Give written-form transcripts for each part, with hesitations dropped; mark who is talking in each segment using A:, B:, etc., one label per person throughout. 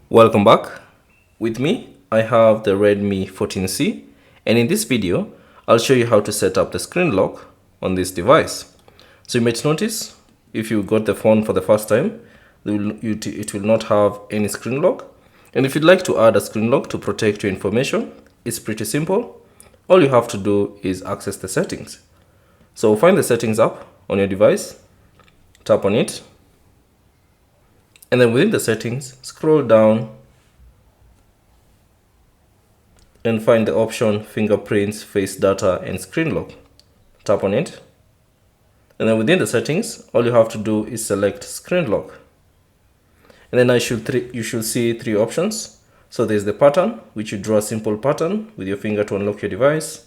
A: Welcome back. With me, I have the Redmi 14C, and in this video, I'll show you how to set up the screen lock on this device. So you might notice, if you got the phone for the first time, it will not have any screen lock. And if you'd like to add a screen lock to protect your information, it's pretty simple. All you have to do is access the settings. So find the settings app on your device, tap on it, and then within the settings, scroll down and find the option Fingerprints, Face Data, and Screen Lock. Tap on it. And then within the settings, all you have to do is select Screen Lock. And then you should see three options. So there's the pattern, which you draw a simple pattern with your finger to unlock your device.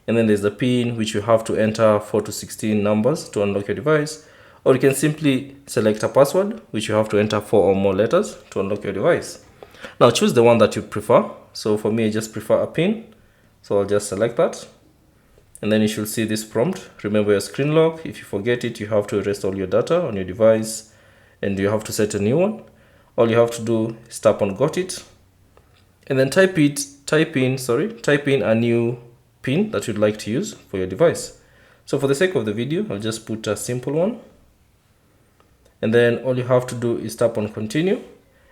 A: And then there's the PIN, which you have to enter 4 to 16 numbers to unlock your device. Or you can simply select a password, which you have to enter 4 or more letters to unlock your device. Now choose the one that you prefer. So for me, I just prefer a PIN. So I'll just select that. And then you should see this prompt. Remember your screen lock. If you forget it, you have to erase all your data on your device and you have to set a new one. All you have to do is tap on got it. And then type in a new PIN that you'd like to use for your device. So for the sake of the video, I'll just put a simple one. And then all you have to do is tap on continue,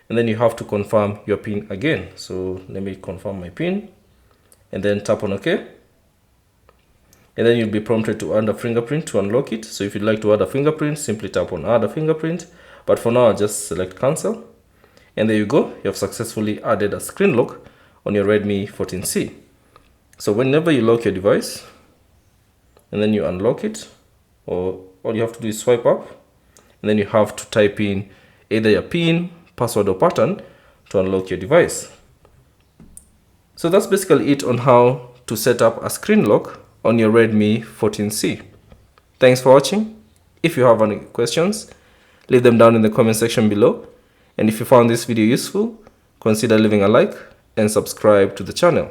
A: and then you have to confirm your PIN again. So let me confirm my PIN and then tap on OK. And then you'll be prompted to add a fingerprint to unlock it. So if you'd like to add a fingerprint, simply tap on add a fingerprint. But for now, I'll just select cancel. And there you go. You have successfully added a screen lock on your Redmi 14C. So whenever you lock your device and then you unlock it, or all you have to do is swipe up, and then you have to type in either your PIN, password, or pattern to unlock your device. So that's basically it on how to set up a screen lock on your Redmi 14C. Thanks for watching. If you have any questions, leave them down in the comment section below. And if you found this video useful, consider leaving a like and subscribe to the channel.